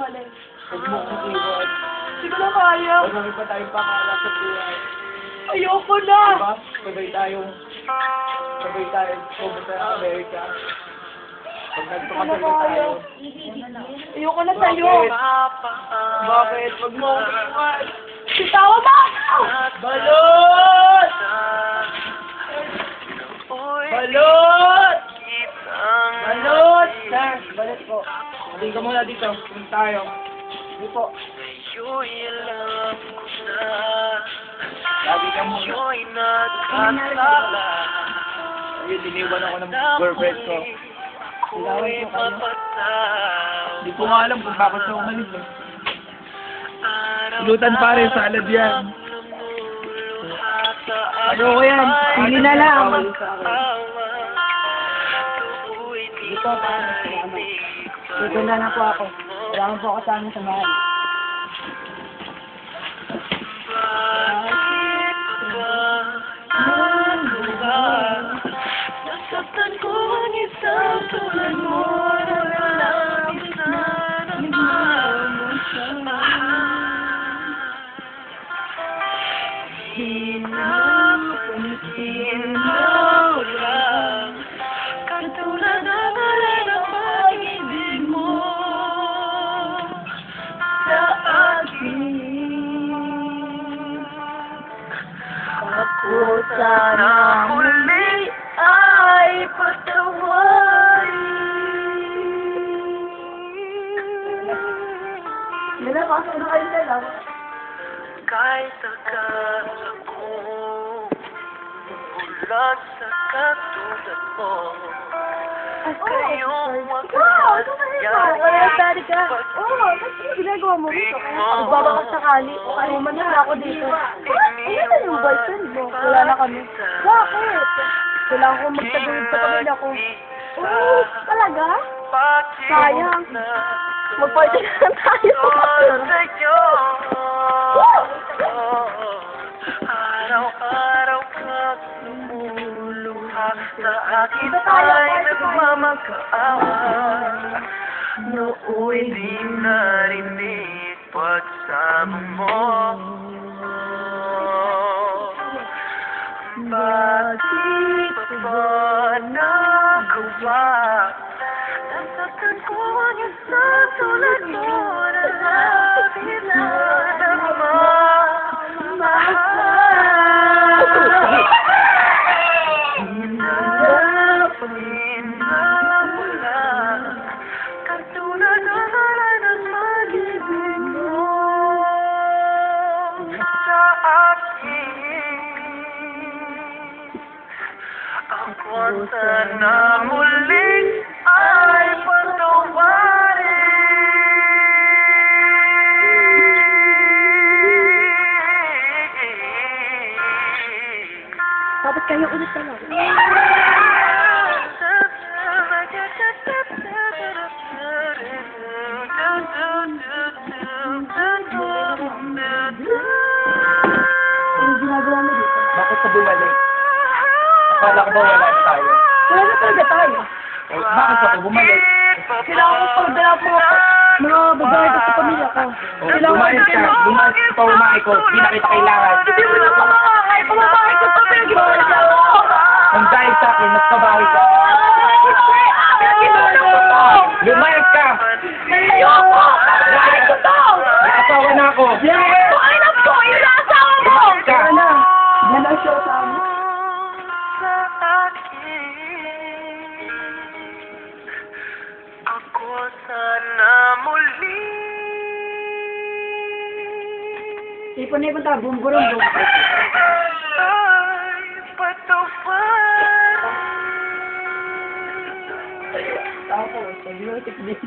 bumalik. Huwag mo kong iwan. Hindi ko na kaya. Marami pa tayong pakala sa buhay. Ayoko na. Diba? Sabay tayong pumunta sa Amerika. Pag nagpapasal na tayo. Ayoko na sa'yo. Bakit? Huwag mo akong iwan. Sitawa ba? Balot! Balot! Balot! Sir, balot po. Hindi ka muna dito. Punta tayo. Hindi po. Lagi ka muna. Ayun, diniwan ako ng girlfriend ko. Silawan ko kayo. Hindi ko nga alam kung bakit siya umalis eh. Lutan pare, salad yan. Ayoko yan. Pili na lang. Dito, pare. Dito na po ako. Kailangan po ako sa amin sa mahal. Nasaktan ko ang isang tulad mo na lalapit na Hinaw lang katulad ng alay ng pag-ibig mo sa akin. Ako sana muli ay patawarin. Yan na, pasok na kayo na lang. Kahit akala ko bulag sa katulad mo, ngayong wakas Kaya tari ka. Oo, bakit ginagawa mo dito? Magbabakas sakali. Ayuman na ako dito. Ano na yung boyfriend mo? Wala na kami. Bakit? Kailangan ko magtagulid sa kabila ko. Oo, talaga? Sayang. Mag-party na lang tayo. Araw-araw ka lumuluha sa akin ay nagmamakaawa. Nooy di narinig pagsama mo. Bakit ba nagawa? Nasaktan ko ang isang tulad mo na lapit na ako sana muling ay patawarin. Dapat kayo ulit na lang. Ano ginagawa mo dito? Bakit ka bumalik? Akala ko ba wala na tayo? Wala na talaga tayo. Eh, bakit ka bumalik? Kailangan ko pagdala po mga babae ko sa pamilya ko. Oh, bumayos ka pa umay ko. Hindi na kita kailangan. Hindi mo na pamakahay. Pamakahay ko pa pinag-iwala sa ako. Kung dahil sa akin, mas kabahay ka. Pinag-iwala ko to. Lumayas ka! Ayoko! Pinag-iwala ko to. May asawa na ako! Pakailan ko! Yun ang asawa mo! Lumayas ka! Yan ang show sa amin. Ako sana muli. Ipon na ipon tayo. Bumburong bum. Ay patawarin. Tapos, pag-iwatik din.